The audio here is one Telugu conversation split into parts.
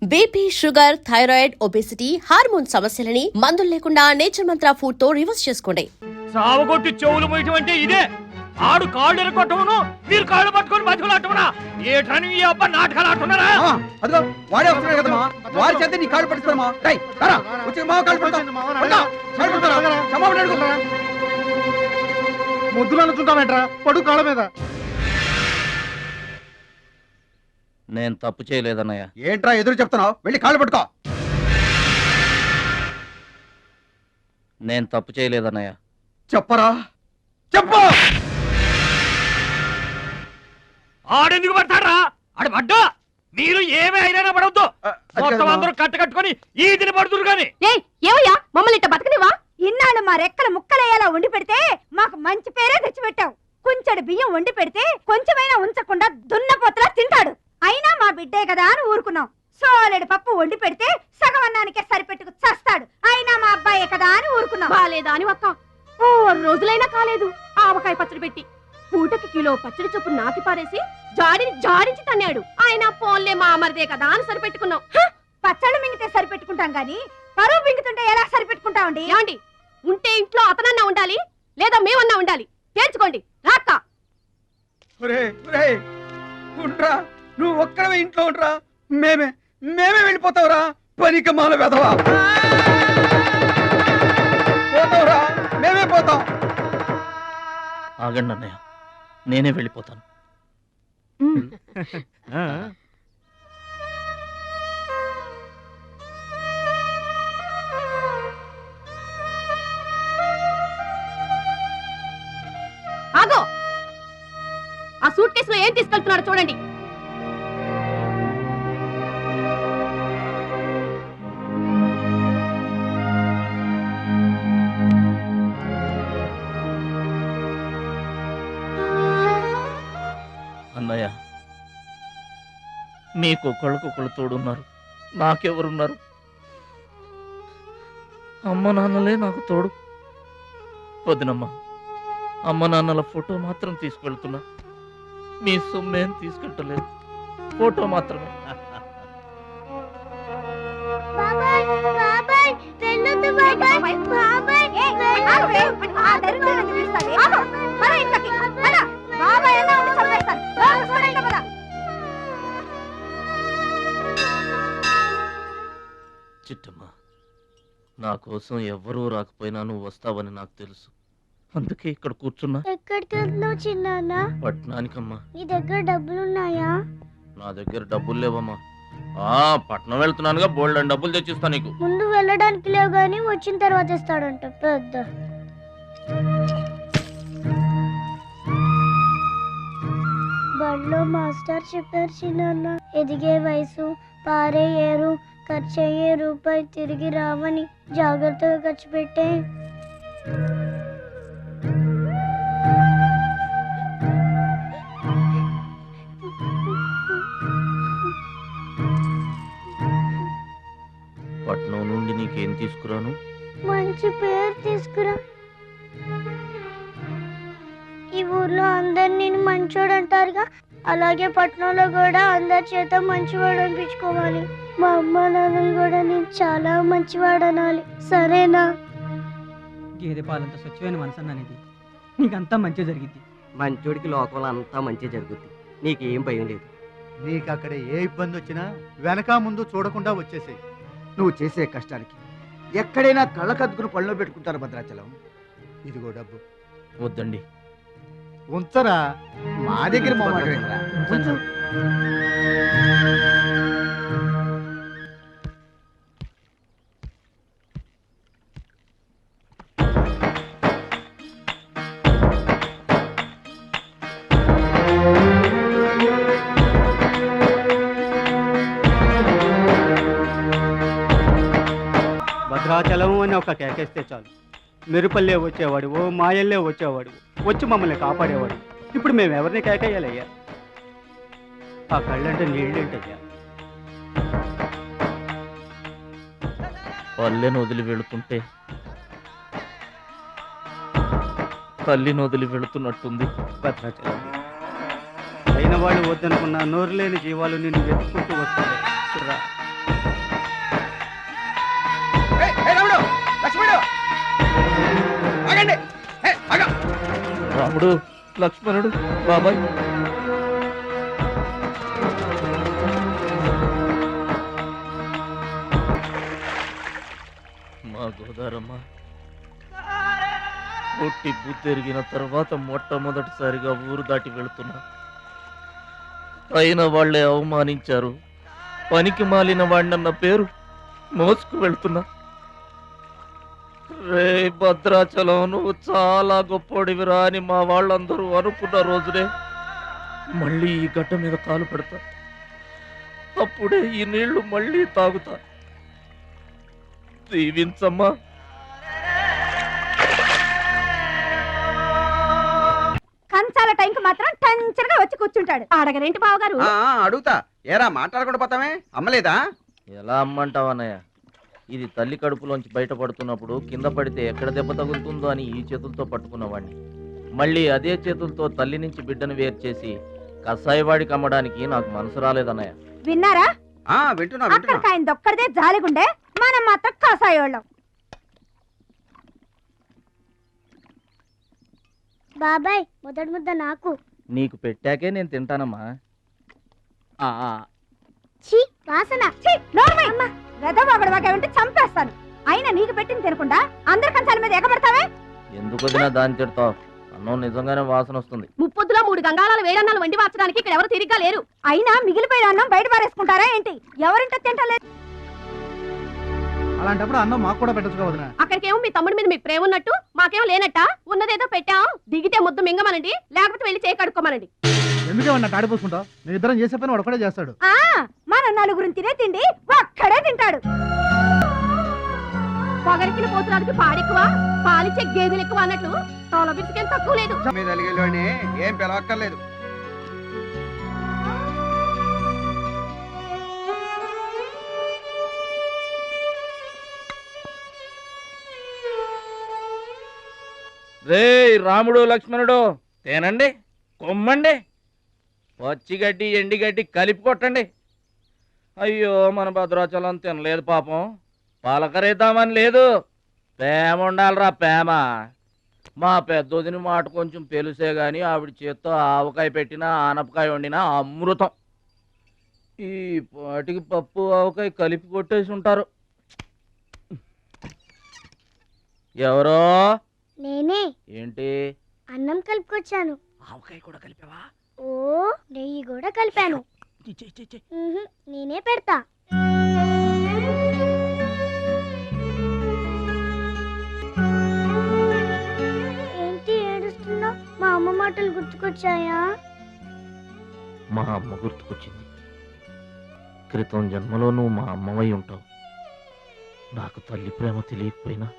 BP, sugar, thyroid, obesity, hormone సమస్యలని మందులు లేకుండా నేచర్ మంత్ర ఫుడ్ తో రివర్స్ చేసుకోండి. సావగొట్టి చెవులు మొయటం అంటే ఇదే. ఆడు కాళ్ళు ఎరగొట్టవును, మీరు కాళ్ళు పట్టుకొని బతుకులాటమునా? ఏటని ఈ అబ్బా నాటకాలు ఆడుతున్నారా? అదిగో వాడే వస్తున్నాడు కదమ్మా, వాడి చేత నీ కాళ్ళు పట్టుకోమా. రై రా, వచ్చి మావ కాళ్ళు పడతా. ముద్దులు అనుకుంటామేట్రా, పడు కాళ్ళ మీద. నేను తప్పు చేయలేదన్నయ్య. ఏంట్రా ఎదురు చెప్తున్నావు? వెళ్ళి కాళ్ళు పట్టుకో. నేను తప్పు చేయలేదన్నయ్య. చెప్పరా, చెప్పు. ఆడెందుకు పడతారా? ఆడు పడ్డా మీరు ఏమీ అయినా పడవద్దు. మొత్తం అందరూ కట్టుకొని ఈదిని పడుతురు గాని. ఏమయ్యా మమ్మల్ని ఇట్ట బతకనివా? ఇన్నాళ్ళు మా రెక్కల ముక్కలయ్యేలా వండి పెడితే మాకు మంచి పేరే తెచ్చిపెట్టావు. కొంచెడు బియ్యం వండి పెడితే కొంచెమైనా ఉంచకుండా దున్నపోతలా తింటాడు. అయినా మా బిడ్డే కదా అని ఊరుకున్నాం. సోలెడు పప్పు వండి పెడితే సగం అన్నానికే సరిపెట్టుకు చస్తాడు. అయినా మా అబ్బాయే కదా అని ఊరుకున్నాం. బాలేదా అని ఒక్క ఓ రోజులైనా కాలేదు ఆవకాయ పచ్చడి పెట్టి పూటకి కిలో పచ్చడి చొప్పు నాకి పారేసి జాడించి తన్నాడు. ఆయన పోన్లే మా అమర్దే కదా అని సరిపెట్టుకున్నాం. పచ్చళ్ళు మింగితే సరిపెట్టుకుంటాం గాని పరువు మింగుతుంటే ఎలా సరిపెట్టుకుంటామండి? ఏమండి, ఉంటే ఇంట్లో అతనన్నా ఉండాలి, లేదా మేమన్నా ఉండాలి. తేల్చుకోండి. రాక్క ఉంట్రా, నువ్వు ఒక్కడవే ఇంట్లో ఉంట్రా. మేమే వెళ్ళిపోతావురా. పనికి మాల వెధవా. పోతావురా, మేమే పోతాం. ఆగండి అన్నయ్య, నేనే వెళ్ళిపోతాను. ఆగో, ఆ సూట్ కేసులో ఏం తీసుకెళ్తున్నారో చూడండి. అన్నయ్య, మీకొకళ్ళకొకళ్ళు తోడున్నారు, నాకెవరున్నారు? అమ్మ నాన్నలే నాకు తోడు. వదినమ్మా, అమ్మ నాన్నల ఫోటో మాత్రం తీసుకెళ్తున్నా. మీ సొమ్మేం తీసుకెళ్ళలేదు, ఫోటో మాత్రమే. చిట్టమ్మ, నా కోసం ఎవ్వరూ రాకపోయినా నువ్వు వస్తావని నాకు తెలుసు. అందుకే ఇక్కడ కూర్చున్నా. ఎక్కడికి వెళ్తున్నావు చిన్నాన్న? పట్నానికమ్మా. నీ దగ్గర డబ్బులున్నాయా? నా దగ్గర డబ్బులు లేవమ్మా. పట్నం వెళ్తున్నానుగా, బోల్డ్ అని డబ్బులు తెచ్చిస్తా నీకు. ముందు వెళ్ళడానికి లేవు గానీ వచ్చిన తర్వాత ఇస్తాడంట పెద్ద. బడిలో మాస్టర్ చెప్పారు చిన్నాన్న, ఎదిగే వయసు, పారే ఏరు, ఖర్చయ్యే రూపాయి తిరిగి రావని. జాగ్రత్తగా ఖర్చు పెట్టే. పట్నం నుండి నీకేం తీసుకురాను? మంచి పేరు తీసుకురా. ఈ ఊర్లో అందరు నేను మంచోడు అంటారుగా, అలాగే పట్నంలో కూడా అందరి చేత మంచివాడు అనిపించుకోవాలి. మా అమ్మ నాన్నలు కూడా నేను చాలా మంచివాడు అనాలి. సరేనా? గేదె పాలంత స్వచ్ఛమైన మనసు అనేది నీకంతా మంచి జరిగింది. మంచోడికి లోకంలో అంతా మంచి జరుగుద్ది. నీకేం భయం లేదు. నీకు అక్కడ ఏ ఇబ్బంది వచ్చినా వెనక ముందు చూడకుండా వచ్చేసేయి. నువ్వు చేసే కష్టానికి ఎక్కడైనా కళ్ళకద్దుకుని పళ్ళలో పెట్టుకుంటారు భద్రాచలం. ఇదిగో డబ్బు. వద్దండి. ఉంచరా, మా దగ్గర మొహమాటమేంట్రా? ఉంచు. భద్రాచలం అని ఒక కేకేస్తే చాలు, మెరుపల్లే వచ్చేవాడు, ఓ మాయల్లే వచ్చేవాడు, వచ్చి మమ్మల్ని కాపాడేవాడు. ఇప్పుడు మేము ఎవరిని కేకేయాలయ్యా? ఆ కళ్ళంటే నీళ్ళేంటయ్యా? పల్లెను వదిలి వెళుతుంటే తల్లిని వదిలి వెళుతున్నట్టుంది. భద్రాచలం అయిన వాళ్ళు వద్దనుకున్న నోరు లేని జీవాలు నిన్ను వెతుక్కుంటూ వస్తాయి. రాముడు లక్ష్మణుడు బాబాయ్ మా గోదారమ్మ పుట్టి బుద్ధెరిగిన తర్వాత మొట్టమొదటిసారిగా ఊరు దాటి వెళుతున్నా. అయిన వాళ్లే అవమానించారు. పనికి మాలిన వాడినన్న పేరు మోసుకు వెళ్తున్నా. రే భద్రాచలం, నువ్వు చాలా గొప్పోడివిరా అని మా వాళ్ళందరూ అనుకున్న రోజునే మళ్ళీ ఈ గడ్డ మీద కాలు పెడతా. అప్పుడే ఈ నీళ్లు మళ్ళీ తాగుతా. దీవించమ్మా. కంచాల టైంకి మాత్రం టంచరగా వచ్చి కూర్చుంటాడు. అడగరేంటి బావగారు? అడుగుతా. ఏరా మాట్లాడకుండా పోతామే? అమ్మలేదా? ఎలా అమ్మంటావన్నయ్య? ఇది తల్లి కడుపులోంచి బయటపడుతున్నప్పుడు కింద పడితే ఎక్కడ దెబ్బ తగులుతుందో అని ఈ చేతులతో పట్టుకున్నవాడిని. మళ్ళీ అదే చేతులతో తల్లి నుంచి బిడ్డను వేరు చేసి కసాయివాడికి అమ్మడానికి నాకు మనసు రాలేదన్నయ్య. విన్నారా? వింటున్నా. అక్కడికి ఆయన దొక్కడిదే జాలిగుండే, మనం మాత్రం కాసాయోళ్ళం. బాబాయ్ మొదటి ముద్ద నాకు. నీకు పెట్టాకే నేను తింటానమ్మా. ఛీ వాసన. వెదవాగడవాగంటే చంపేస్తాను. అయినా నీకు పెట్టింది తినకుండా అందరి కంచాల మీద ఎగబడతావే? ఎందుకు వదినా దాన్ని తిడతావు? అన్నం నిజంగానే వాసన వస్తుంది. ముప్పొద్దులో 3 గంగాళాల వేడన్నాలు వండి మార్చడానికి ఇక్కడ ఎవరు తిరిగ్గా లేరు. అయినా మిగిలిపోయిన అన్నం బయట పారేసుకుంటారా ఏంటి? ఎవరింటో తింటలేదు. అలాంటప్పుడు అన్నం మాకు కూడా పెట్టచ్చు వదిన. అక్కడికేమో మీ తమ్ముడి మీద మీకు ప్రేమ ఉన్నట్టు, మాకేమో లేనట్ట. ఉన్నదేదో పెట్టాం, దిగితే ముద్దు మింగమనండి, లేకపోతే వెళ్ళి చేయి కడుక్కోమనండి. ఎందుకే వాడిని తాడిపోసుకుంటావు? మీ ఇద్దరం చేసే పని వాడు ఒకటే చేస్తాడు. మన నలుగురిని తినే తిండి ఒక్కడే తింటాడు. పొగరికిన పోతురాదికి పాడెక్కువ, పాలిచ్చే గేదెలు ఎక్కువ అన్నట్లు తోల బిస్కేం తక్కువ లేదు. ఏం పిలవక్కర్లేదు. రే రాముడు లక్ష్మణుడు, తేనండి, కొమ్మండి, పచ్చిగడ్డి ఎండిగడ్డి కలిపి కొట్టండి. అయ్యో మన భద్రాచలం తినలేదు పాపం. పలకరేద్దామని లేదు, ప్రేమ ఉండాలిరా ప్రేమ. మా పెద్దోదిని మాట కొంచెం పెలుసే గాని ఆవిడ చేత్తో ఆవకాయ పెట్టినా ఆనపకాయ వండినా అమృతం. ఈ పాటికి పప్పు ఆవకాయ కలిపి కొట్టేసి ఉంటారు. ఎవరో? నేనే. ఏంటి? అన్నం కలుపుకొచ్చాను. ఆవకాయ కూడా కలిపావా? ఓ నెయ్యి కూడా కలిపాను. నేనే పెడతా. ఏంటి ఏడుస్తున్నా? మా అమ్మ మాటలు గుర్తుకొచ్చాయా? మా అమ్మ గుర్తుకొచ్చింది. క్రితం జన్మలో నువ్వు మా అమ్మవై ఉంటావు. నాకు తల్లి ప్రేమ తెలియకపోయినా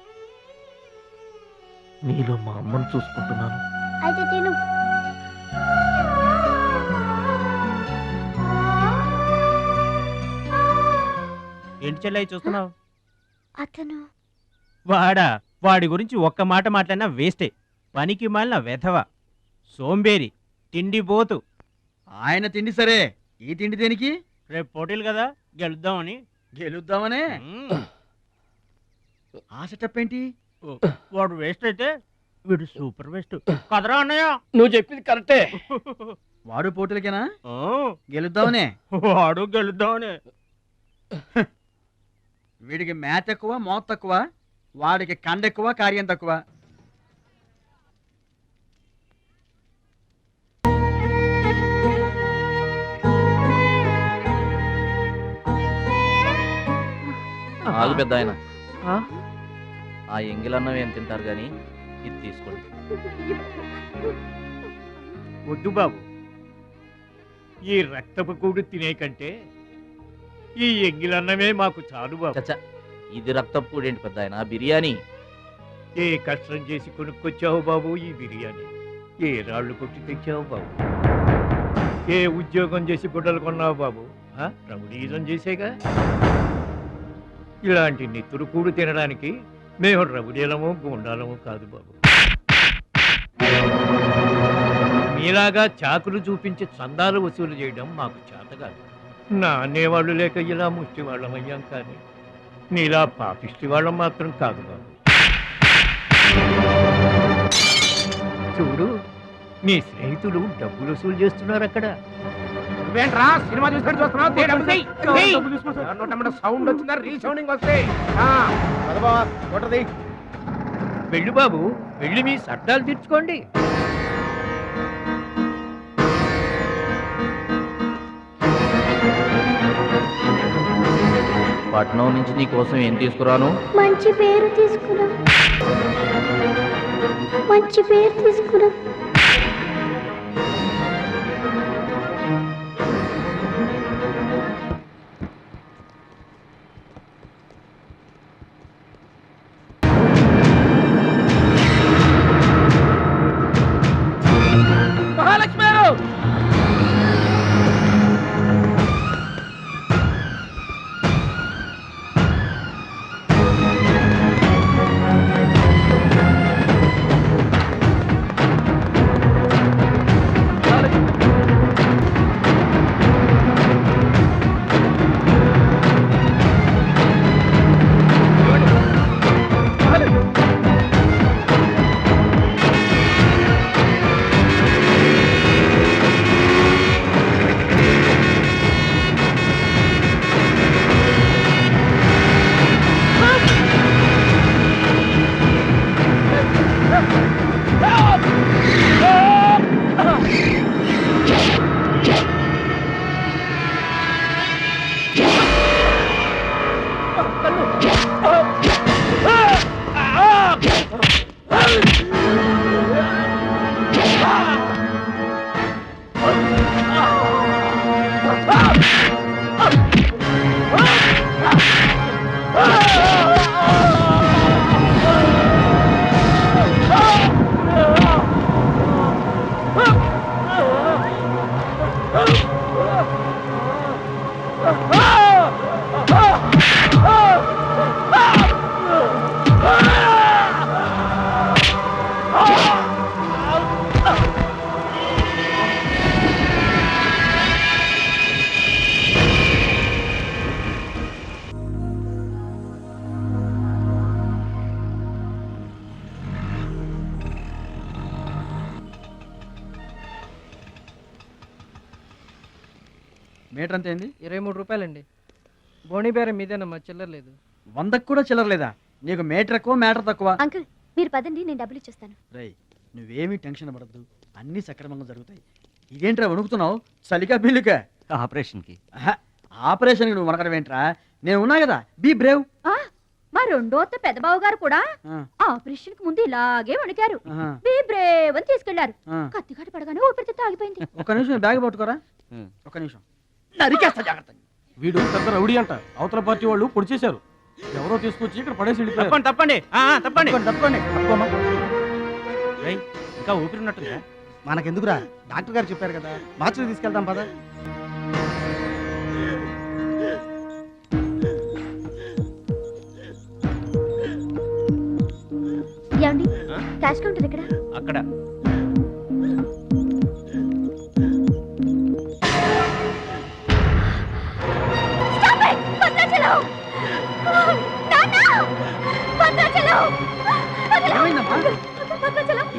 నీలో మా అమ్మను చూసుకుంటున్నాను. అయితే తిను. ఏంటి చెల్లయ్య చూస్తున్నావు? అతను వాడి గురించి ఒక్క మాట మాట్లాడినా వేస్టే. పనికి మాలిన వెధవ, సోంబేరి, తిండి పోతు. ఆయన తిండి సరే, ఈ తిండి దేనికి? రేపు పోటీలు కదా, గెలుద్దామని. గెలుద్దామనే? ఆ సెటప్ ఏంటి? వాడు వేస్ట్ అయితే వీడు సూపర్ వేస్ట్ కదరా అన్నయ్య. నువ్వు చెప్పింది కరెక్టే. వాడు పోటీలకేనా? గెలుద్దామనే? వాడు గెలుద్దామనే. వీడికి మ్యాథ్ ఎక్కువ, మోత్ తక్కువ. వాడికి కండ ఎక్కువ, కార్యం తక్కువ. ఆగు పెద్ద ఆయన. ఆ ఎంగిలన్నం ఏం తింటారు గాని ఇది తీసుకోండి. వద్దు బాబు, ఈ రక్తపు కూడు తినే కంటే ఈ ఎంగిలన్నమే మాకు చాలు బాబు. చచ్చా, ఇది రక్తపు కూడేంటి పెద్ద ఆయన? బిర్యానీ. ఏ కష్టం చేసి కొనుక్కొచ్చావు బాబు ఈ బిర్యానీ? ఏ రాళ్ళు కొట్టి తెచ్చావు బాబు? ఏ ఉద్యోగం చేసి గుడ్డలు కొన్నావు బాబు? రౌడీజం చేసేగా. ఇలాంటి నెత్తురు కూడు తినడానికి మేము రౌడీలము గుండాలము కాదు బాబు. మీలాగా చాకులు చూపించి చందాలు వసూలు చేయడం మాకు చేత కాదు. నా అనేవాళ్ళు లేక ఇలా ముష్టి వాళ్ళం అయ్యాం, కానీ నీలా పాపిష్టి వాళ్ళం మాత్రం కాదు బాబు. చూడు, మీ స్నేహితులు డబ్బులు వసూలు చేస్తున్నారు అక్కడ. నువ్వేంట్రా సినిమా చూసినట్టు చూస్తున్నావు? సౌండ్ వచ్చిందా? రీసౌండింగ్ వస్తే వెళ్ళు బాబు, వెళ్ళి మీ సట్టాలు తీర్చుకోండి. పట్నం నుంచి నీ కోసం ఏం తీసుకురాను? మంచి పేరు తీసుకురా, మంచి పేరు తీసుకురా. మహాలక్ష్మి మీటర్ అంతే ఏంది? 23 రూపాయలండి. బోణి బేరం మీదేనమ్మా, చిల్లర లేదు. 100కు కూడా చిల్లర లేదా? నీకు మీటర్ ఎక్కువ మ్యాటర్ తక్కువ. అంకుల్ మీరు పదండి, నేను డబ్బులు ఇచ్చేస్తాను. రేయ్, నువ్వేమీ టెన్షన్ పడద్దు, అన్నీ సక్రమంగా జరుగుతాయి. ఇదేంట్రా వణుకుతున్నావు? చలికా బిల్లుకా? ఆపరేషన్కి. ఆపరేషన్కి నువ్వు వనకడం ఏంట్రా? నేను ఉన్నా కదా, బీ బ్రేవ్. మా రెండో పెద్దబావు గారు కూడా ఆపరేషన్ కి ముందు ఇలాగే వణికారు. బ్రేవ్ అని తీసుకెళ్లారు. కత్తికాట పడగానే ఊపిరితిత్తు ఆగిపోయింది. ఒక్క నిమిషం బ్యాగ్ పట్టుకోరా. ఒక్క నిమిషం, నరికేస్తా జాగ్రత్త. వీడు పెద్ద రౌడీ అంట. అవతల పార్టీ వాళ్ళు పొడి చేశారు. ఎవరో తీసుకొచ్చి ఇక్కడ పడేసి వెళ్ళిపోయారు. తప్పండి తప్పండి. తప్పండి. ఇంకా ఊపిరి ఉన్నట్టుందా? మనకెందుకురా, డాక్టర్ గారు చెప్పారు కదా, మార్చి తీసుకెళ్తాం పద. ఏమండి క్యాష్ కౌంటర్ ఎక్కడ? అక్కడ.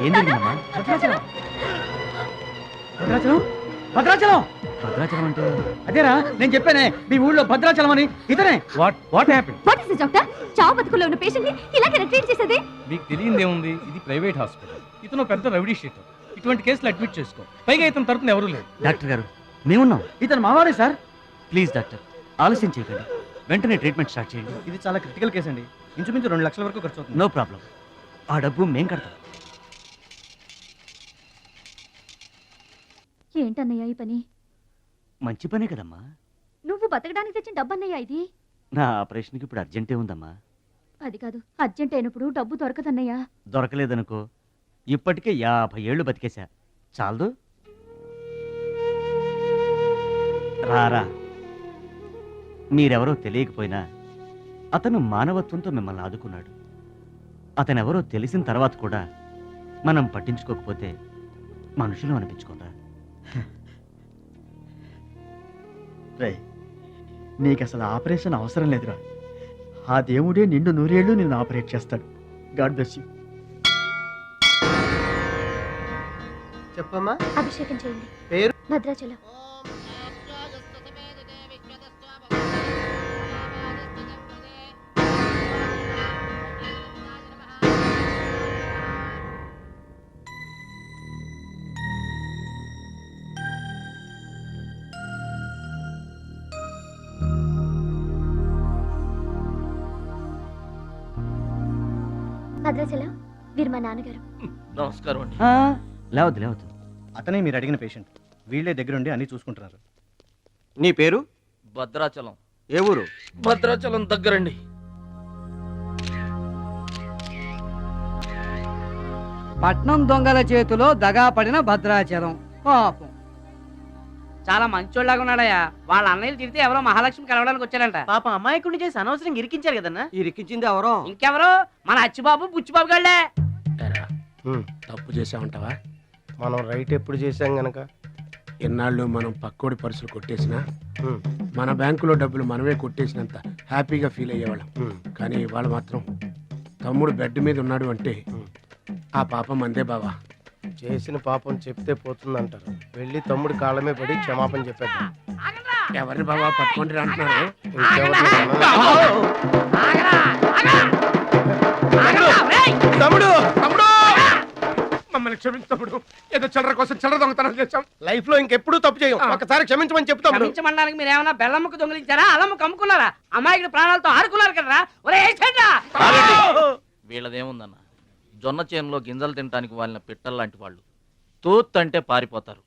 ఏంటమ్మా? భద్రాచలం. భద్రాచలం భద్రాచలం భద్రాచలం అంటే అదేరా నేను చెప్పానే, మీ ఊళ్ళో భద్రాచలం అని. ఇతనే. What happen? What is doctor? చావు బతుకుల్లో ఉన్న పేషెంట్ ని ఇలాగే ట్రీట్ చేసేది? మీకు తెలియదేముంది, ఇది ప్రైవేట్ హాస్పిటల్. ఇతను పెద్ద రౌడీ షీటర్. ఇటువంటి కేసులు అడ్మిట్ చేసుకో. పైగా ఇతను తరపున ఎవరూ లేరు. డాక్టర్ గారు మేమున్నాం. ఇతను మావాడే సార్. ప్లీజ్ డాక్టర్, ఆలస్యం చేయకండి, వెంటనే ట్రీట్మెంట్ స్టార్ట్ చేయండి. ఇది చాలా క్రిటికల్ కేసు అండి. ఇంచుమించు 2 లక్షల వరకు ఖర్చు అవుతుంది. నో ప్రాబ్లం, ఆ డబ్బు మేం కడతాం. ఏంటన్నయ్య ఈ పని? మంచి పనే కదమ్మా. నువ్వు బతకడానికి తెచ్చిన డబ్బన్నయ్య ఇది. నా ఆపరేషన్కి ఇప్పుడు అర్జెంటే ఉందమ్మా. అది కాదు, అర్జెంట్ అయినప్పుడు డబ్బు దొరకదన్నయ్య. దొరకలేదనుకో, ఇప్పటికే 50 ఏళ్ళు బతికేశా, చాలదు. రారా, మీరెవరో తెలియకపోయినా అతను మానవత్వంతో మిమ్మల్ని ఆదుకున్నాడు. అతనెవరో తెలిసిన తర్వాత కూడా మనం పట్టించుకోకపోతే మనుషులు అనిపించుకోరా. రే, నీకు అసలు ఆపరేషన్ అవసరం లేదురా. ఆ దేవుడే నిండు 100 ఏళ్ళు నిన్ను ఆపరేట్ చేస్తాడు. God bless you. చెప్పమ్మా. అభిషేకం చేయండి. పేరు? భద్రాచలం. భద్రాచలం, వీరు మా నాన్నగారు. నమస్కారం అండి. లేవద్దు. అతనే మీరు అడిగిన పేషెంట్. వీళ్ళే దగ్గరుండి అన్ని చూసుకుంటున్నారు. నీ పేరు? భద్రాచలం. ఏ ఊరు? భద్రాచలం దగ్గరండి. పట్నం దొంగల చేతిలో దగా పడిన భద్రాచలం. పాపం చాలా మంచోళ్ళగా ఉన్నాడయ్యా. వాళ్ళ అన్నయ్యలు తిడితే ఎవరో మహాలక్ష్మి కలవడానికి వచ్చారంట. పాపం అమాయకుడిని చేసి అనవసరంగా ఇరికించారు కదన్నా. ఇరికించింది ఎవరో? ఇంకెవరో మన అచ్చిబాబు బుచ్చిబాబు గాళ్ళే. తప్పు చేసామంటావా? మనం రైట్ ఎప్పుడు చేసాం గనక ఎన్నాళ్ళు మనం పక్కోడి పర్సులు కొట్టేసినా మన బ్యాంకులో డబ్బులు మనమే కొట్టేసినంత హ్యాపీగా ఫీల్ అయ్యేవాళ్ళం. కానీ వాళ్ళు మాత్రం తమ్ముడు బెడ్ మీద ఉన్నాడు అంటే ఆ పాపం అందే బావా. చేసిన పాపం చెప్తే పోతుందంటారు. వెళ్ళి తమ్ముడి కాళ్ళమే పడి క్షమాపణ చెప్పాడు. ఎవరిని బావా పట్టుకోండి అంటున్నారు? తమ్ముడు తమ్ముడు మమ్మల్ని క్షమించు తమ్ముడు. ఏదో చిల్లర కోసం చిల్లర దొంగతనం చేశాం. లైఫ్ లో ఇంకెప్పుడు తప్పు చేయం. ఒకసారి క్షమించమని చెప్తాం. క్షమించమనడానికి మీరు ఏమన్నా బెల్లమ్మకు దొంగిలించారా, అల్లమ్మకు అమ్ముకున్నారా? అమ్మాయికి ప్రాణాలతో ఆడుకున్నారు కదరా. ఒరే వీళ్ళదేముందన్న, జొన్న చేనులో గింజలు తినడానికి వాళ్ళ పిట్టల్లాంటి వాళ్ళు. తూత్ అంటే పారిపోతారు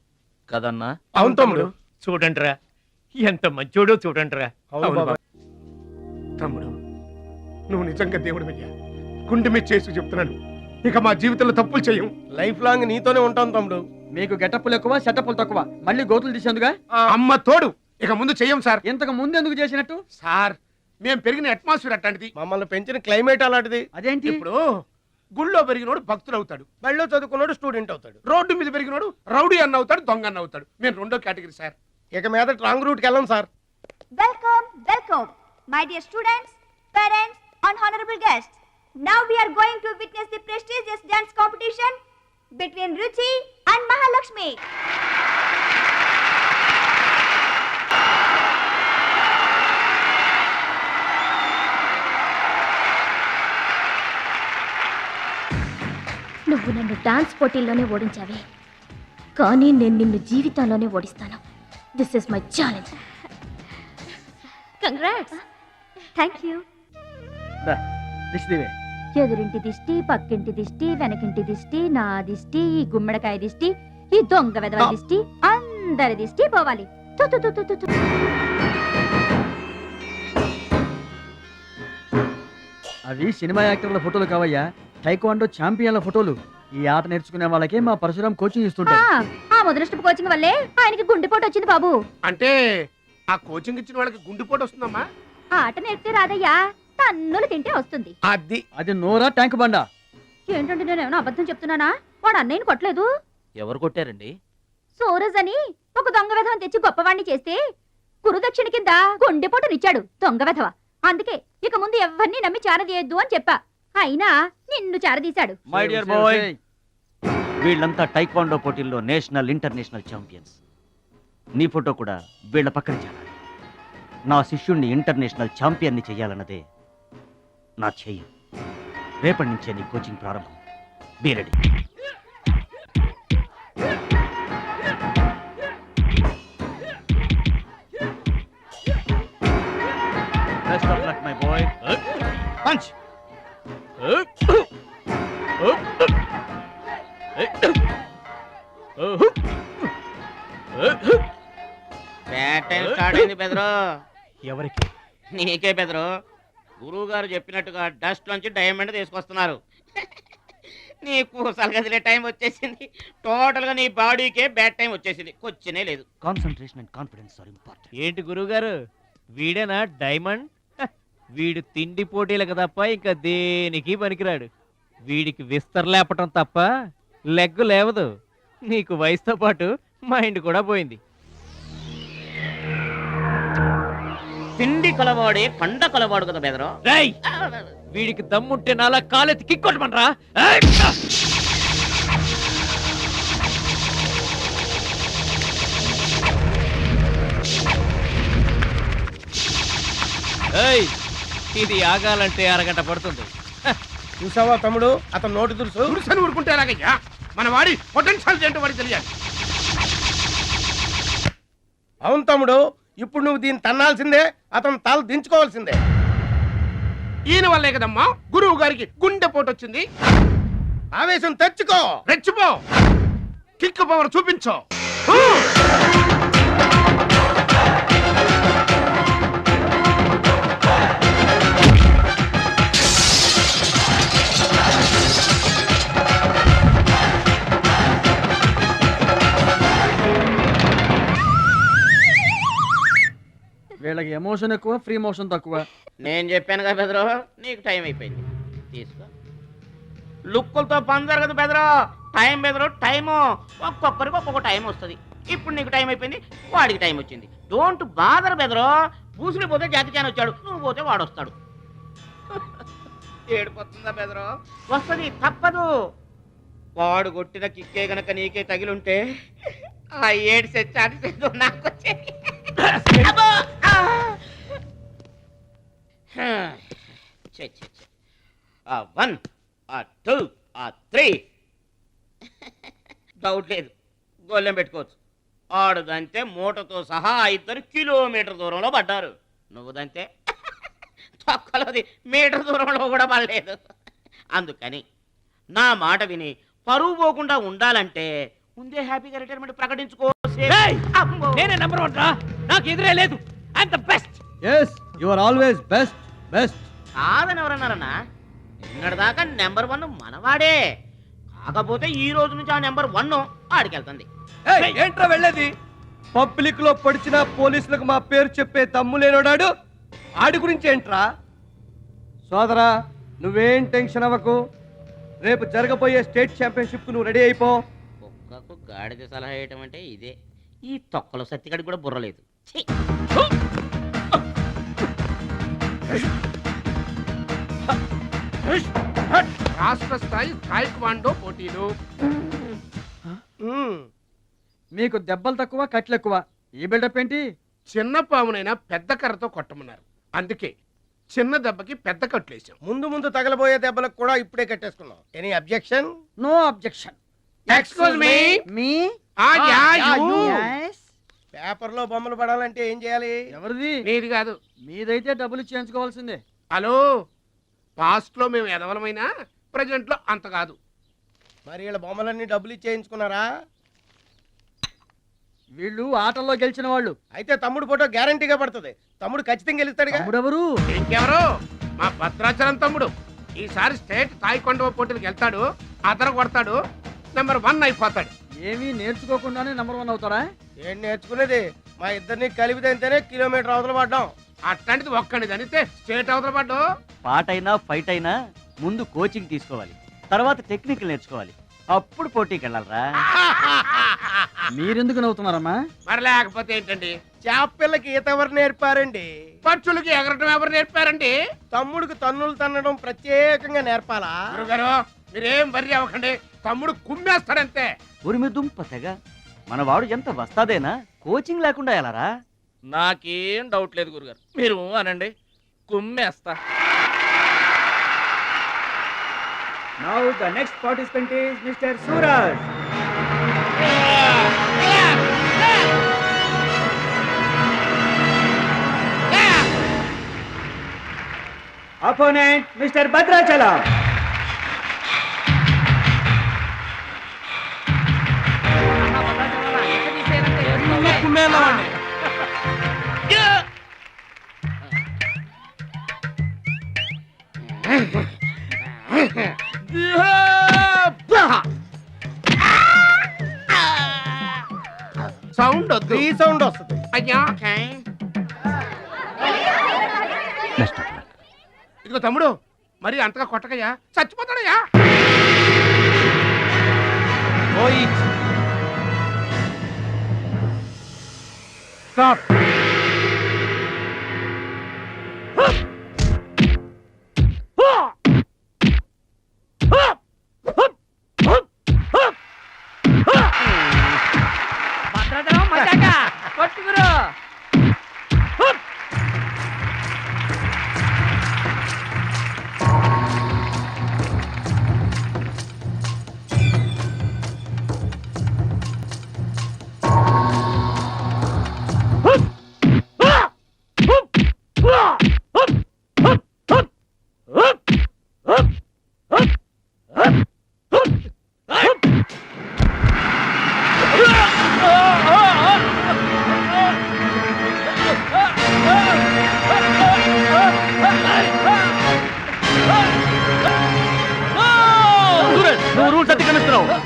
కదన్నా. అవును తమ్ముడు. చూడండిరా ఎంత మంచోడో చూడండిరా. తమ్ముడు నువ్వు నిజంగా దేవుడు అయ్యా. గుండె మీద చేసి చెప్తున్నాను, ఇక మా జీవితంలో తప్పులు చేయం. లైఫ్ లాంగ్ నీతోనే ఉంటాం తమ్ముడు. మీకు గెటప్పులు ఎక్కువ, సెటప్పులు తక్కువ. మళ్ళీ గోతులు తీసేందుగా అమ్మ తోడు. ఇక ముందు చెయ్యం సార్. ఇంతకు ముందు ఎందుకు చేసినట్టు? సార్ మేము పెరిగిన అట్మాస్ఫియర్ అట్లాంటిది, మమ్మల్ని పెంచిన క్లైమేట్ అలాంటిది. అదేంటి? ఇప్పుడు గుళ్ళో పెరిగినోడు భక్తుడు అవుతాడు, బళ్ళో చదువుకున్నాడు స్టూడెంట్ అవుతాడు, రోడ్డు మీద పెరిగినోడు రౌడీ అన్న అవుతాడు, దొంగ అన్న అవుతాడు. మేము రెండో కేటగిరీ సార్. ఇక మీద రాంగ్ రూట్కి వెళ్ళాం sir. Welcome my dear students, parents and honorable guests. Now we are going to witness the prestigious dance competition between Ruchi and Mahalakshmi. నువ్వు నన్ను డాన్స్ పోటీల్లోనే ఓడించావే, కానీ నేను నిన్ను జీవితంలోనే ఓడిస్తాను. This is my challenge. Congrats. Thank you. ఎదురింటి దిష్టి, పక్కింటి దిష్టి, వెనకింటి దిష్టి, నా దిష్టి, ఈ గుమ్మడికాయ దిష్టి, ఈ దొంగ వెధవ దిష్టి, అందరి దిష్టి పోవాలి. అవి సినిమా యాక్టర్ల ఫోటోలు కావయ్యా, టైక్వాండో ఛాంపియన్ల ఫోటోలు. ఈ ఆట నేర్చుకునే వాళ్ళకి మా పరశురాం కోచింగ్ ఇస్తుంటారు. ఆ మొదలష్టపు కోచింగ్ వల్లే ఆయనకి గుండెపోటు వచ్చింది బాబు. అంటే ఆ కోచింగ్ ఇచ్చిన వాళ్ళకి గుండెపోటు వస్తుందమ్మా? ఆట నేర్పితే రాదయ్యా, తన్నులు తింటే వస్తుంది. అది నోరా ట్యాంక్ బండా? ఏంటంటే నేను ఏమైనా అబద్ధం చెప్తున్నానా? వాడు అన్నయ్యని కొట్టలేదు. ఎవరు కొట్టారండి? సూరజ్ అని ఒక దొంగ వెధవం తెచ్చి గొప్పవాణ్ణి చేస్తే గురుదక్షిణ కింద గుండెపోటునిచ్చాడు దొంగ వెధవ. అందుకే ఇక ముందు ఎవరిని నమ్మి చారదీయద్దు అని చెప్పా. అయినా నిన్ను చారదీశాడు. మై డియర్ బాయ్, వీళ్ళంతా టైక్వాండో పోటీల్లో నేషనల్ ఇంటర్నేషనల్ ఛాంపియన్స్. నీ ఫోటో కూడా వీళ్ళ పక్కన చేరాలి. నా శిష్యుణ్ణి ఇంటర్నేషనల్ ఛాంపియన్ని చెయ్యాలన్నదే నా ధ్యేయం. రేపటి నుంచే నీ కోచింగ్ ప్రారంభం. Be ready. Best of luck my boy. Punch. Start అయింది బెదరు. ఎవరికి? నీకే బెదరు. గురువు గారు చెప్పినట్టుగా డస్ట్ నుంచి డైమండ్ తీసుకొస్తున్నారు. నీ కూసలు కదిలే టైం వచ్చేసింది. టోటల్ గా నీ బాడీకే బ్యాడ్ టైం వచ్చేసింది. కొచ్చినే లేదు. Concentration and confidence are important. ఏంటి గురువు గారు, వీడేనా డైమండ్? వీడు తిండి పోటీలకు తప్ప ఇంకా దేనికి పనికిరాడు. వీడికి విస్తర లేపటం తప్ప లెగ్గు లేవదు. నీకు వయసుతో పాటు మైండ్ కూడా పోయింది. తిండి కలవాడే కండ కలవాడు కదా బెదరు. వీడికి దమ్ముంటే నాలా కాలెత్తి కిక్కొట్టమనరా. ఏయ్, ఇది ఆగాలంటే అరగంట పడుతుంది. చూసావా తమ్ముడు అతను నోటి దురుసు పురుషుని ఊరుకుంటే ఎలాగయ్యా? మన వాడి పొటెన్షియల్ ఏంటో వాడికి తెలియాలి. అవును తమ్ముడు ఇప్పుడు నువ్వు దీన్ని తన్నాల్సిందే అతను తల దించుకోవాల్సిందే. ఈయన వల్లే కదమ్మా గురువు గారికి గుండెపోటు వచ్చింది. ఆవేశం తెచ్చుకో, రెచ్చిపో, కిక్ పవర్ చూపించో. వీళ్ళకి ఎమోషన్ ఎక్కువ, ఫ్రీ మోషన్ తక్కువ. నేను చెప్పాను కదా బెదరు, నీకు టైం అయిపోయింది. తీసుకో. లుక్కులతో పని జరగదు బెదరు. టైం బెదరు, టైము. ఒక్కొక్కరికి ఒక్కొక్క టైం వస్తుంది. ఇప్పుడు నీకు టైం అయిపోయింది, వాడికి టైం వచ్చింది. డోంట్ బాదర్ బెదరు. పూసులు పోతే జాతికాని వచ్చాడు, నువ్వు పోతే వాడు వస్తాడు. ఏడిపోతుందా బెదరు? వస్తుంది, తప్పదు. వాడు కొట్టిన కిక్కే గనక నీకే తగిలుంటే ఆ ఏడు సెచ్చాడు నాకు వచ్చేది. ఆ 1 ఆ 2 ఆ 3 డౌట్ లేదు, గోళ్ళెం పెట్టుకోవచ్చు. ఆడుదంతే మూటతో సహా 2 కిలోమీటర్ దూరంలో పడ్డారు. నువ్వుదంతే తొక్కలోది మీటర్ దూరంలో కూడా పడలేదు. అందుకని నా మాట విని పరువు పోకుండా ఉండాలంటే ముందే హ్యాపీగా రిటైర్మెంట్ ప్రకటించుకో. నేనే నంబర్ 1 రా, నాకు ఎదురే లేదు. I'm the best. yes you are always best. కాదని ఎవరన్నారన్నా? నిన్నటిదాకా నెంబర్ 1 మనవాడే. కాకపోతే ఈ రోజు నుంచి ఆ నెంబర్ 1 ఆడికెళ్తుంది. ఏంట్రా వెళ్ళేది? పబ్లిక్ లో పడిచిన పోలీసులకు మా పేరు చెప్పే తమ్ములేనోడాడు ఆడి గురించి ఏంట్రా? సోదరా నువ్వేం టెన్షన్ అవ్వకు, రేపు జరగబోయే స్టేట్ ఛాంపియన్షిప్ నువ్వు రెడీ అయిపో. కుక్కకు గాడిద సలహా వేయటం అంటే ఇదే. ఈ తొక్కలో సత్తిగడికి కూడా బుర్రలేదు. రాష్ట్ర స్థాయి తాయిక్వాండో పోటీలు. మీకు దెబ్బలు తక్కువ, కట్లు ఎక్కువ. ఈ బిల్డప్ ఏంటి? చిన్న పామునైనా పెద్ద కర్రతో కొట్టమన్నారు, అందుకే చిన్న దెబ్బకి పెద్ద కట్లేసాం. ముందు ముందు తగలబోయే దెబ్బలకు కూడా ఇప్పుడే కట్టేసుకున్నాం. Any objection? No objection. Excuse me. మీ పేపర్ లో బొమ్మలు పడాలంటే ఏం చేయాలి? ఎవరిది? నీది కాదు. మీదైతే డబ్బులు చేయించుకోవాల్సిందే. హలో, పాస్ట్ లో మేము ఎదవలమైనా ప్రెజెంట్ లో అంత కాదు. మరి వీళ్ళ బొమ్మలన్నీ డబ్బులు ఇచ్చేయించుకున్నారా? వీళ్ళు ఆటల్లో గెలిచిన వాళ్ళు. అయితే తమ్ముడు ఫోటో గ్యారంటీగా పడుతుంది. తమ్ముడు ఖచ్చితంగా గెలుస్తాడుగా. ఎవరు? ఇంకెవరు? మా భద్రాచలం తమ్ముడు. ఈసారి స్టేట్ తాయికొండ పోటీలకు వెళ్తాడు, అదర కొడతాడు, నెంబర్ 1 అయిపోతాడు. ఏమీ నేర్చుకోకుండానే నెంబర్ 1 అవుతారా? ఏం నేర్చుకునేది? మా ఇద్దరిని కలిపితేనే కిలోమీటర్ అవతల పడ్డాం. అట్లాంటిది ఒక్కడిని అనితే స్టేట్ అవతల పడ్డు. పాట అయినా ఫైట్ అయినా ముందు కోచింగ్ తీసుకోవాలి, తర్వాత టెక్నిక్ నేర్చుకోవాలి, అప్పుడు పోటీకి వెళ్ళాలరా. మీరెందుకు నవ్వుతున్నారమ్మా? మరి లేకపోతే ఏంటండి? చేపపిల్లకి ఈత ఎవరు నేర్పారండి? పక్షులకి ఎగరటం ఎవరు నేర్పారండి? తమ్ముడికి తన్నులు తన్నడం ప్రత్యేకంగా నేర్పాలా? గురుగారు మీరేం వర్రీ అవ్వకండి, తమ్ముడు కుమ్మేస్తాడంతే. ఉరిమి దుంప తెగ మనవాడు ఎంత వస్తాదేనా, కోచింగ్ లేకుండా ఎలారా? నాకేం డౌట్ లేదు గురుగారు, మీరు అనండి, కుమ్మేస్తా. Now the next participant is Mr. Suraj. Opponent Mr. Bhadrachalam. Sound వద్దు, ఈ సౌండ్ వస్తుంది. అయ్యా ఇదిగో తమ్ముడు, మరి అంతగా కొట్టకయ్యా, చచ్చిపోతాడయ్యా. Stop.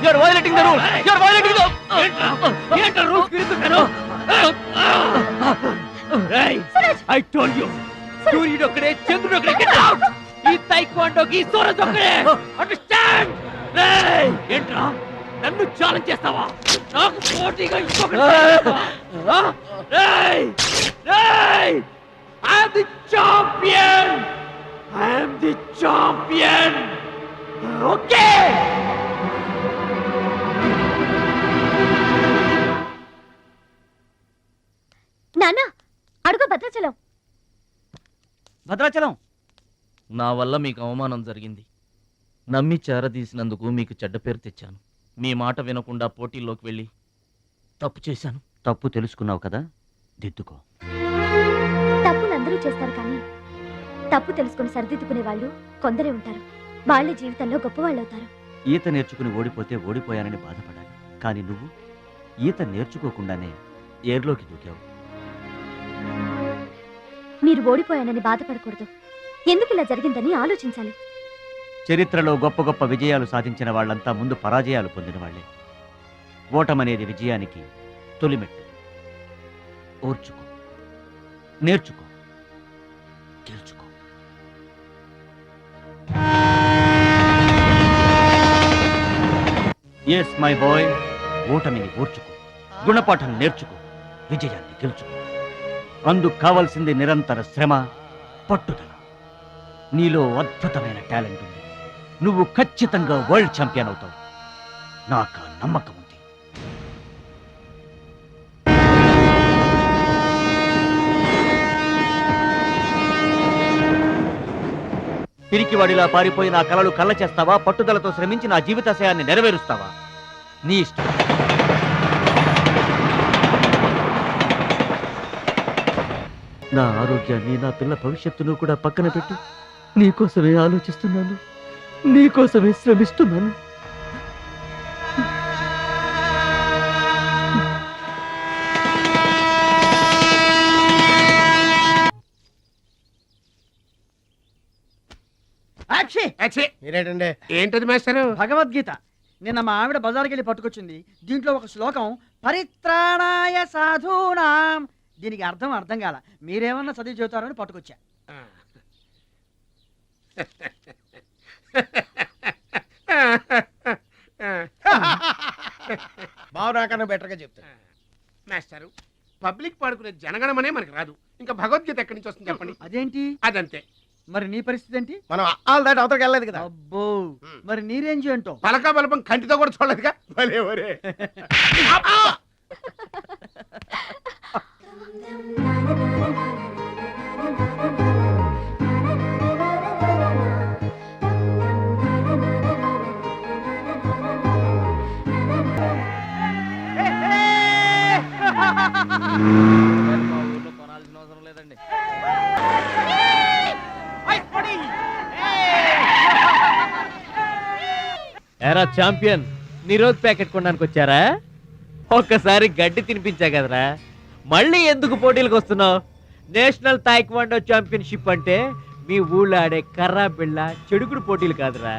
You're violating the rules. You're violating the I told you సూర్యుడు ఒక్కడే చంద్రుడు ఒక్కడే గెట్ అవుట్ ఈ తైక్వాండోకి సూరజ్ ఒక్కడే అండర్స్టాండ్ రేయ్ ఏంట్రా నన్ను ఛాలెంజ్ చేస్తావా నాకు పోటీగా ఇంకొకటి రేయ్ రేయ్ I am the champion okay నాన్న అడుగు భద్రాచలం. భద్రాచలం నా వల్ల మీకు అవమానం జరిగింది. నమ్మి చేరదీసినందుకు మీకు చెడ్డ పేరు తెచ్చాను. మీ మాట వినకుండా పోటీల్లోకి వెళ్ళి తప్పు చేశాను. తప్పు తెలుసుకున్నావు కదా, దిద్దుకో. తప్పులు అందరూ చేస్తారు కానీ తప్పు తెలుసుకుని సరిదిద్దుకునే వాళ్ళు కొందరే ఉంటారు. వాళ్ళ జీవితంలో గొప్పవాళ్ళు అవుతారు. ఈత నేర్చుకుని ఓడిపోతే ఓడిపోయానని బాధపడాలి, కానీ నువ్వు ఈత నేర్చుకోకుండానే ఏర్లోకి దూకావు. మీరు ఓడిపోయానని బాధపడకూడదు. ఎందుకు ఇలా జరిగిందని ఆలోచించాలి. చరిత్రలో గొప్ప గొప్ప విజయాలు సాధించిన వాళ్ళంతా ముందు పరాజయాలు పొందిన వాళ్లే. ఓటమనేది విజయానికి తొలిమెట్టు. ఓర్చుకో, నేర్చుకో, గెలుచుకో. ఎస్ మై బాయ్, ఓటమిని ఓర్చుకో, గుణపాఠం నేర్చుకో, విజయాన్ని గెలుచుకో. అందుకు కావాల్సింది నిరంతర శ్రమ, పట్టుదల. నీలో అద్భుతమైన టాలెంట్ ఉంది. నువ్వు ఖచ్చితంగా వరల్డ్ ఛాంపియన్ అవుతావు. నాకు ఆ నమ్మకం ఉంది. పిరికివాడిలా పారిపోయి నా కలలు కళ్ళ చేస్తావా? పట్టుదలతో శ్రమించి నా జీవితాశయాన్ని నెరవేరుస్తావా? నీ ఇష్టం. నా ఆరోగ్యాన్ని, నా పిల్ల భవిష్యత్తును కూడా పక్కన పెట్టి నీకోసమే ఆలోచిస్తున్నాను, నీకోసమే శ్రమిస్తున్నాను. మీరేటండి? ఏంటది మాస్టారు? భగవద్గీత. నిన్న మా ఆవిడ బజార్కి వెళ్ళి పట్టుకొచ్చింది. దీంట్లో ఒక శ్లోకం పరిత్రాణాయ సాధూనాం. దీనికి అర్థం కాల. మీరేమన్నా చదివి చెబుతారని పట్టుకొచ్చా. బావు నాకన్నా బెటర్ గా చెప్తాను. మాస్టారు, పబ్లిక్ పాడుకునే జనగణమనే మనకి రాదు, ఇంకా భగవద్గీత ఎక్కడి నుంచి వస్తుంది చెప్పండి. అదేంటి? అదంతే. మరి నీ పరిస్థితి ఏంటి? మనం ఆల్ దాటి అవతలకి వెళ్ళలేదు కదా. అబ్బో, మరి నీ రేంజ్ ఏంటో? పలకా బలపం కంటితో కూడా చూడలేదుగా. భలే ఒరే. కొనాల్సిన అవసరం లేదండి. ఎరా ఛాంపియన్, నిరోధ్ ప్యాకెట్ కొనడానికి వచ్చారా? ఒక్కసారి గడ్డి తినిపించా కదరా, మళ్ళీ ఎందుకు పోటీలకు వస్తున్నావు? నేషనల్ తాయిక్వాండో ఛాంపియన్షిప్ అంటే మీ ఊళ్ళో ఆడే కర్రా బిళ్ళ చెడుగుడు పోటీలు కాదురా.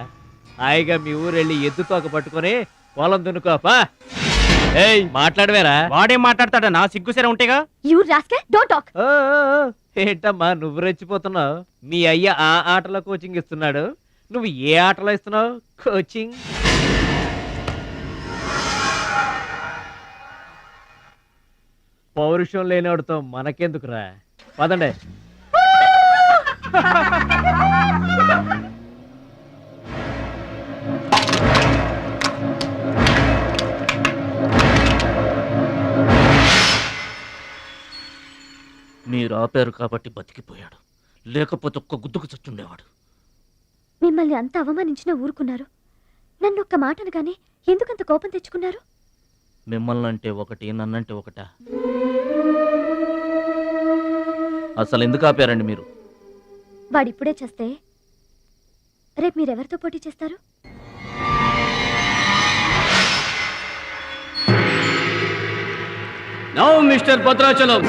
హాయిగా మీ ఊరెళ్ళి ఎద్దు తోక పట్టుకొని పొలం దున్నుకోపా. ఏయ్, మాట్లాడవేరా? వాడేం మాట్లాడతాడా? నా సిగ్గుసరే ఉంటేగా. You rascal, don't talk. ఏంటమ్మా నువ్వు రెచ్చిపోతున్నావు? మీ అయ్య ఆ ఆటలో కోచింగ్ ఇస్తున్నాడు, నువ్వు ఏ ఆటలో ఇస్తున్నావు కోచింగ్? పౌరుషం లేనివాడితో మనకెందుకురా, పదండి. మీరు ఆపారు కాబట్టి బతికిపోయాడు, లేకపోతే ఒక్క గుద్దుకు చచ్చుండేవాడు. మిమ్మల్ని అంత అవమానించినా ఊరుకున్నారు. నన్ను ఒక్క మాట అనగానే ఎందుకంత కోపం తెచ్చుకున్నారు? మిమ్మల్ని అంటే ఒకటి, నన్నంటే ఒకటా? అసలు ఎందుకు ఆపారండి మీరు? వాడిప్పుడే చేస్తే రేపు మీరెవరితో పోటీ చేస్తారు? నౌ మిస్టర్ భద్రాచలం,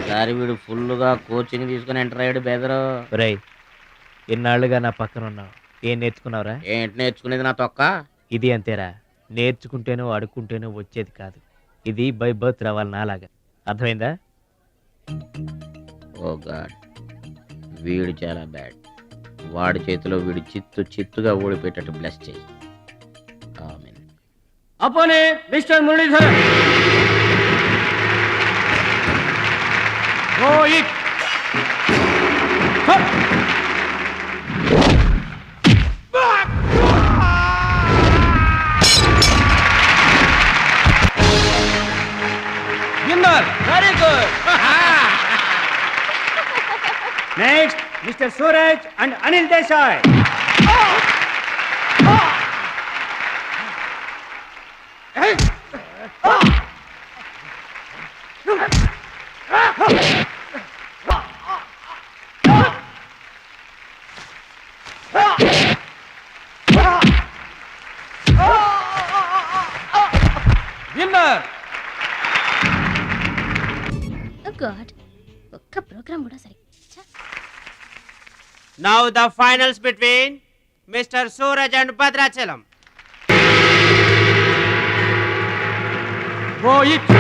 ఈసారి వీడు ఫుల్గా కోచింగ్ తీసుకుని ఎంటర్ అయ్యాడు బెదరు. రై ఇన్నాళ్ళుగా నా పక్కన ఉన్నావు, ఏం నేర్చుకున్నావురా? ఏంటి నేర్చుకునేది నా తొక్క? ఇది అంతేరా, నేర్చుకుంటేనో అడుక్కుంటేనో వచ్చేది కాదు. ఇది బై బర్త్ రావాలి నాలాగా. అర్థమైందా? ఓ గాడ్, వీడు చాలా బ్యాడ్. వాడి చేతిలో వీడు చిత్తుగా ఓడిపోయేటట్టు బ్లెస్ చేయి. ఆమేన్. అపోనే mister Muralidharan. Rohit winner. Very good. Next mister Suraj and Anil Desai. Winner. God, ఒక్క ప్రోగ్రామ్ కూడా సరి. Now the finals between Mr. Suraj and Bhadrachalam. Rohit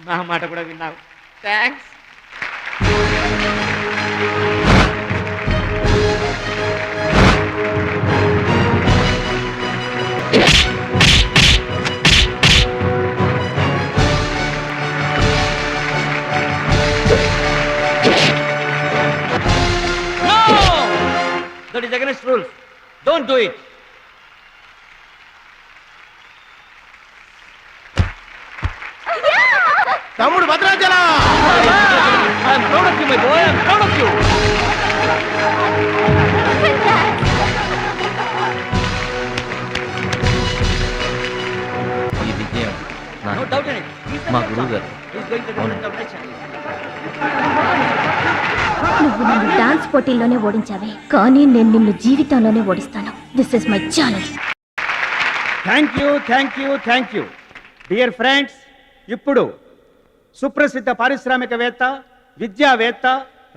నా మాట కూడా విన్నావు. Thanks. That is against rules. Don't do it. తమ్ముడు Bhadrachalam. I am proud of you, my boy. I am proud of you. ఈ విజయం No doubt in it. He's the మా champion. గురువు గారు. He's going to the అవును. front of nation. నువ్వు నన్ను డాన్స్ పోటీల్లోనే ఓడించావే, కానీ నేను నిన్ను జీవితంలోనే ఓడిస్తాను. This is my challenge. Thank you dear friends. ఇప్పుడు సుప్రసిద్ధ పారిశ్రామికవేత్త, విద్యావేత్త,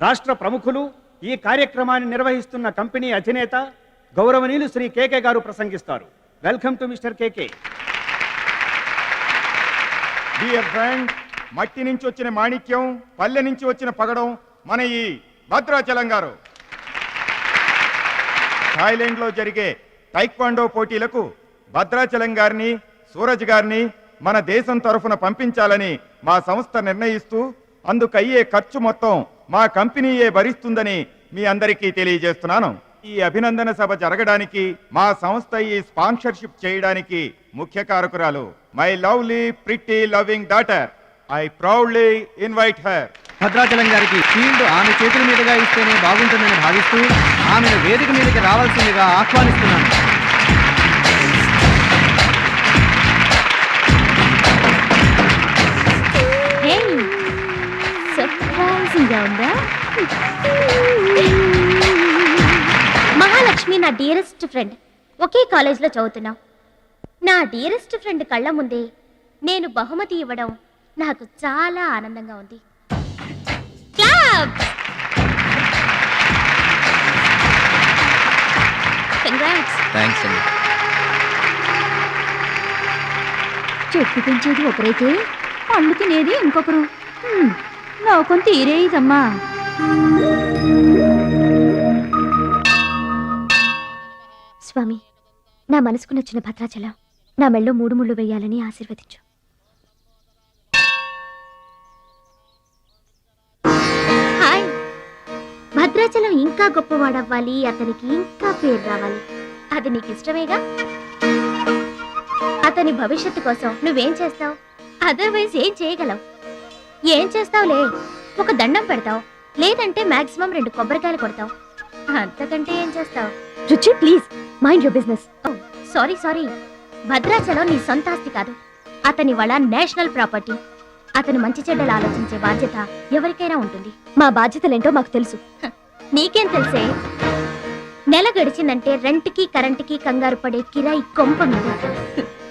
రాష్ట్ర ప్రముఖులు, ఈ కార్యక్రమాన్ని నిర్వహిస్తున్న కంపెనీ అధినేత గౌరవనీయులు శ్రీ కేకే గారు ప్రసంగిస్తారు. Welcome to mister KK. Dear friend, మట్టి నుంచి వచ్చిన మాణిక్యం, పల్లె నుంచి వచ్చిన పగడం మన ఈ భద్రాచలం గారు. థాయిలాండ్లో జరిగే టైక్వాండో పోటీలకు భద్రాచలం గారిని, సూరజ్ గారిని మన దేశం తరఫున పంపించాలని మా సంస్థ నిర్ణయిస్తూ అందుకయ్యే ఖర్చు మొత్తం మా కంపెనీయే భరిస్తుందని మీ అందరికీ తెలియజేస్తున్నాను. ఈ అభినందన సభ జరగడానికి మా సంస్థ ఈ స్పాన్సర్షిప్ చేయడానికి ముఖ్య కారకురాలు my lovely pretty loving daughter. I proudly invite her. Bhadrachalam గారికి ఫీల్డ్ ఆమె చేతుల మీదుగా ఇస్తేనే బాగుంటుందని భావిస్తూ ఆమెను వేదిక మీదకి రావాల్సిందిగా ఆహ్వానిస్తున్నాను. సర్ప్రైజింగ్ గా ఉందా? మహాలక్ష్మి నా డియరెస్ట్ ఫ్రెండ్. ఒకే కాలేజ్లో చదువుతున్నాం. నా డియరెస్ట్ ఫ్రెండ్ కళ్ళ ముందే నేను బహుమతి ఇవ్వడం నాకు చాలా ఆనందంగా ఉంది. క్లాప్! కంగ్రాట్స్. థ్యాంక్స్ అండి. చెట్టు పెంచేది ఒకరైతే పళ్ళు తినేది ఇంకొకరు. లోకం తీరే ఇదమ్మా. స్వామి, నా మనసుకు నచ్చిన భద్రాచలం నా మెళ్ళో 3 ముళ్ళు వేయాలని ఆశీర్వదించు. హాయ్. భద్రాచలం ఇంకా గొప్పవాడవ్వాలి, అతనికి ఇంకా పేరు రావాలి. అది నీకు ఇష్టమేగా? అతని భవిష్యత్తు కోసం నువ్వేం చేస్తావు? అదర్వైజ్ ఏం చేయగలవు? ఏం చేస్తావులే, ఒక దండం పెడతావు, లేదంటే మాక్సిమం 2 కొబ్బరికాయలు కొడతావు. అంతకంటే ఏం చేస్తావు? రుచి, please mind your business. Sorry. Bhadrachalam నీ సొంత ఆస్తి కాదు, అతని వాళ్ళ నేషనల్ ప్రాపర్టీ. అతను మంచి చెడ్డలు ఆలోచించే బాధ్యత ఎవరికైనా ఉంటుంది. మా బాధ్యతలేంటో మాకు తెలుసు. నీకేం తెలుసే? నెల గడిచిందంటే రెంట్కి కరెంటుకి కంగారు పడే కిరాయి కొంప మీద.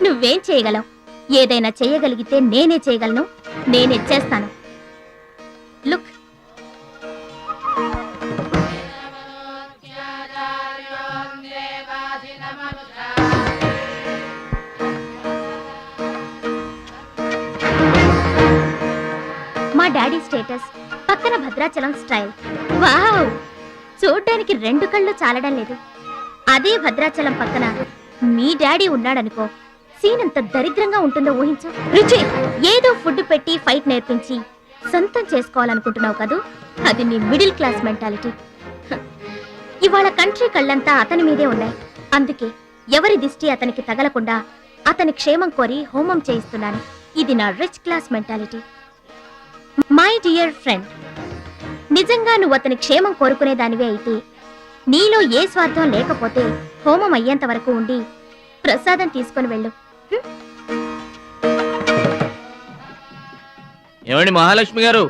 నువ్వేం చేయగలవు? ఏదైనా చేయగలిగితే నేనే చేయగలను, నేనే చేస్తాను. లుక్, మా డాడీ స్టేటస్ పక్కన భద్రాచలం స్టైల్. వావ్! చూడ్డానికి 2 కళ్ళు చాలడం లేదు. అదే భద్రాచలం పక్కన మీ డాడీ ఉన్నాడనుకో, సీన్ ఎంత దరిద్రంగా ఉంటుందో ఊహించు. రుచి, ఏదో ఫుడ్ పెట్టి ఫైట్ నేర్పించి సొంతం చేసుకోవాలనుకుంటున్నావు కదూ, అది నీ మిడిల్ క్లాస్ మెంటాలిటీ. ఇవాళ కంట్రీ కళ్ళంతా అతని మీదే ఉన్నాయి. అందుకే ఎవరి దిష్టి అతనికి తగలకుండా అతని క్షేమం కోరి హోమం చేయిస్తున్నాను. ఇది నా rich class mentality. My dear friend, నిజంగా నువ్వు అతని క్షేమం కోరుకునే దానివే అయితే, నీలో ఏ స్వార్థం లేకపోతే హోమం అయ్యేంత వరకు ఉండి ప్రసాదం తీసుకొని వెళ్ళు. ఏమండి మహాలక్ష్మి గారు,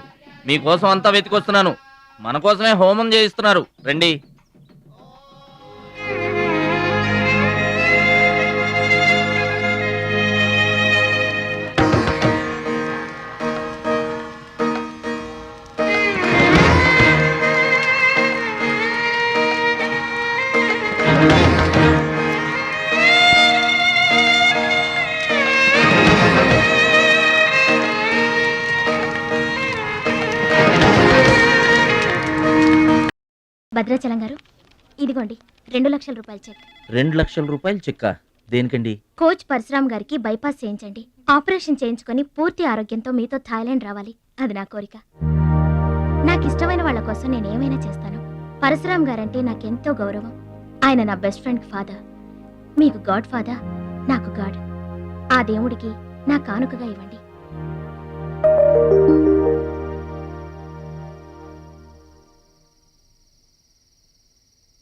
మీకోసం అంతా వెతికొస్తున్నాను. మన కోసమే హోమం చేయిస్తున్నారు, రండి. భద్రాచలం గారు, ఇదిగోండి 2 లక్షల రూపాయల చెక్. 2 లక్షల రూపాయలు చెక్కా? దేనికండి? కోచ్ పరశురామ్ గారికి బైపాస్ చేయించండి. ఆపరేషన్ చేయించుకొని పూర్తి ఆరోగ్యంతో మీతో థాయిలాండ్ రావాలి. అది నా కోరిక. నాకు ఇష్టమైన వాళ్ళ కోసం నేనేమైనా చేస్తాను. పరశురామ్ గారంటే నాకెంతో గౌరవం. ఆయన నా బెస్ట్ ఫ్రెండ్ ఫాదర్. మీకు గాడ్ ఫాదర్, నాకు గాడ్. ఆ దేవుడికి నా కానుకగా ఇవ్వండి.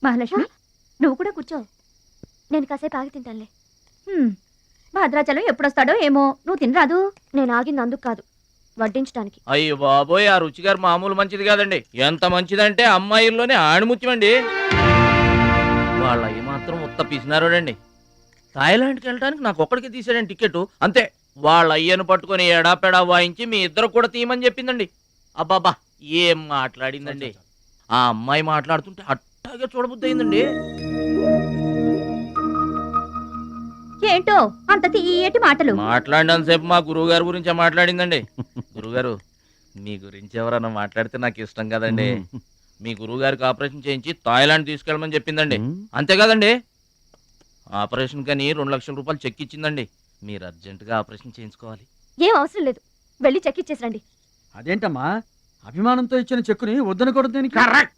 మహాలక్ష్మి, నువ్వు కూడా కూర్చో. నేను కాసేపు ఆగి తింటానులే. భద్రాచలం ఎప్పుడొస్తాడో ఏమో, నువ్వు తినరాదు. నేను ఆగింది అందుకు కాదు, వడ్డించడానికి. అయ్యో బాబోయ్, ఆ రుచి గారు మామూలు మంచిది కాదండి. ఎంత మంచిదంటే అమ్మాయిల్లోనే ఆణిముత్యమండి. వాళ్ళ అయ్యి మాత్రం ఉత్త పిసినారోడండి. థాయిలాండ్కి వెళ్ళడానికి నాకు ఒక్కడికి తీసాడండి టికెట్, అంతే. వాళ్ళ అయ్యను పట్టుకొని ఎడాపెడా వాయించి మీ ఇద్దరు కూడా తీయమని చెప్పిందండి. అబ్బాబా, ఏం మాట్లాడిందండి. ఆ అమ్మాయి మాట్లాడుతుంటే అట్టాగే చూడబుద్ధి అయిందండి. ఏంటో అంత తీయటి మాటలు మాట్లాడినంతసేపు మా గురువు గారి గురించి మాట్లాడిందండి. గురుగారు, మీ గురించి ఎవరన్నా మాట్లాడితే నాకు ఇష్టం కదండి. మీ గురువు గారికి ఆపరేషన్ చేయించి థాయిలాండ్ తీసుకెళ్ళమని చెప్పిందండి. అంతే కదండి. ఆపరేషన్ కని 2 లక్షల రూపాయలు చెక్ ఇచ్చిందండి. మీరు అర్జెంటుగా ఆపరేషన్ చేయించుకోవాలి. ఏం అవసరం లేదు, వెళ్ళి చెక్ ఇచ్చేసరండి. అదేంటమ్మా, అభిమానంతో ఇచ్చిన చెక్కుని వద్దనకూడదు. కరెక్ట్.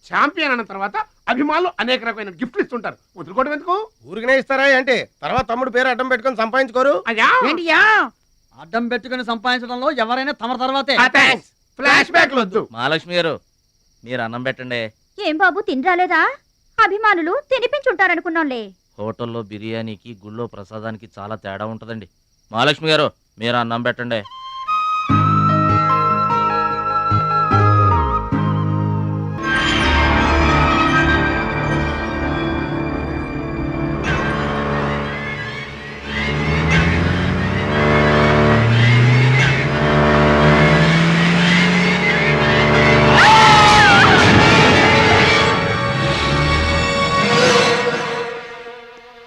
ఛాంపియన్ అన్న తర్వాత అభిమానులు అనేక రకమైన గిఫ్ట్లు ఇస్తుంటారు. వదులుకోవడం ఎందుకు? ఊరికనే ఇస్తారా అంటే తర్వాత తమ్ముడు పేరు అడ్డం పెట్టుకొని సంపాదించుకోరు. అడ్డం పెట్టుకుని సంపాదించడంలో ఎవరైనా తమ తర్వాతే. ఫ్లాష్ బ్యాక్ వద్దు. మహాలక్ష్మి గారు, మీరు అన్నం పెట్టండి. ఏం బాబు, తినరాలేదా? అభిమానులు తినిపించుంటారనుకున్నాంలే. హోటల్లో బిర్యానీకి గుళ్ళో ప్రసాదానికి చాలా తేడా ఉంటుందండి. మహాలక్ష్మి గారు, మీరు అన్నం పెట్టండి.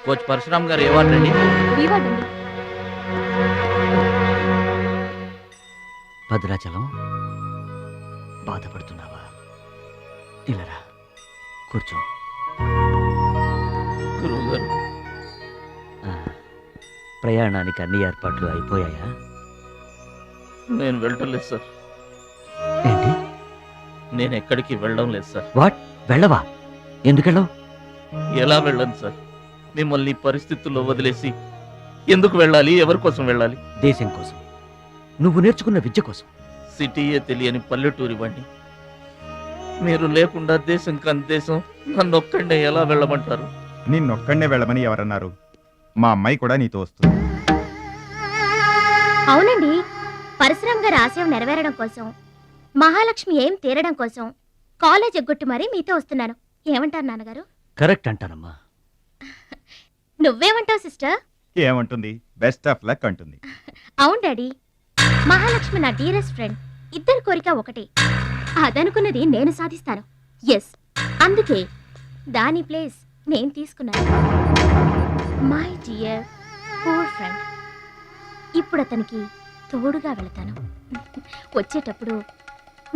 కోచ్ పరశురామ్ గారు ఏ వార్డు అండి? వివాడండి. భద్రాచలం బాధపడుతున్నావా? ఇలారా కూర్చో. గురువు గారు, ప్రయాణానికి అన్ని ఏర్పాట్లు అయిపోయాయా? నేను వెళ్ళటం లేదు సార్. ఏంటి? నేను ఎక్కడికి వెళ్ళడం లేదు సార్. వాట్? వెళ్ళవా? ఎందుకెళ్ళవు? ఎలా వెళ్ళను సార్? మిమ్మల్ని ఈ పరిస్థితుల్లో వదిలేసి ఎందుకు వెళ్ళాలి? ఎవరి కోసం వెళ్ళాలి? దేశం కోసం, నువ్వు నేర్చుకున్న విద్య కోసం. సిటీయే తెలియని పల్లెటూరి వాణ్ణి. మీరు లేకుండా దేశం కాని దేశం నన్ను ఒక్కడే ఎలా వెళ్ళమంటారు? నిన్నొక్కడే వెళ్ళమని ఎవరన్నారు? మా అమ్మాయి కూడా నీతో వస్తుంది. అవునండి, పరశురామ్ గారి ఆశయం నెరవేరడం కోసం, మహాలక్ష్మి ఏం తీరడం కోసం కాలేజ్ ఎగ్గొట్టు మరీ మీతో వస్తున్నాను. ఏమంటారు నాన్నగారు? కరెక్ట్ అంటానమ్మా. నువ్వేమంటావు సిస్టర్? ఏమంటుంది? బెస్ట్ ఆఫ్ లక్ అంటుంది. అవును డాడీ, మహాలక్ష్మి నా డీరెస్ట్ ఫ్రెండ్. ఇద్దరి కోరిక ఒకటే, అదనుకున్నది నేను సాధిస్తాను. ఎస్, అందుకే దాని ప్లేస్ నేను తీసుకున్నాను. My dear poor friend. ఇప్పుడు అతనికి తోడుగా వెళతాను. వచ్చేటప్పుడు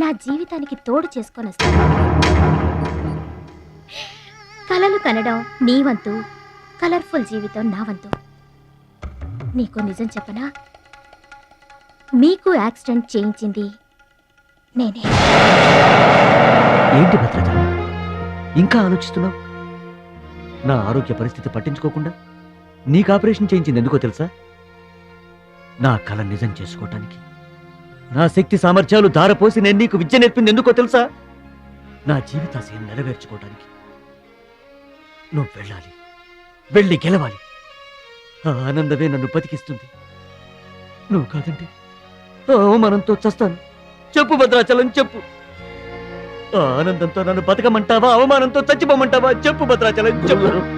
నా జీవితానికి తోడు చేసుకొని వస్తాను. కలలు కనడం నీ వంతు, కలర్ఫుల్ జీవితం నా వంతు. నీకు నిజం చెప్పనా? మీకు యాక్సిడెంట్ చేయించింది నేనే. ఏంటి భద్రాచలం, ఇంకా ఆలోచిస్తున్నావు? నా ఆరోగ్య పరిస్థితి పట్టించుకోకుండా నీకు ఆపరేషన్ చేయించింది ఎందుకో తెలుసా? నా కళ నిజం చేసుకోవటానికి. నా శక్తి సామర్థ్యాలు ధారపోసి నేను నీకు విద్య నేర్పింది ఎందుకో తెలుసా? నా జీవితాశయం నెరవేర్చుకోవటానికి. నువ్వు వెళ్ళాలి, వెళ్ళి గెలవాలి. ఆ ఆనందమే నన్ను బతికిస్తుంది. నువ్వు కాదంటే అవమానంతో చస్తాను. చెప్పు భద్రాచలం, చెప్పు. ఆ ఆనందంతో నన్ను బతకమంటావా, అవమానంతో చచ్చిపోమంటావా? చెప్పు భద్రాచలం, చెప్పు.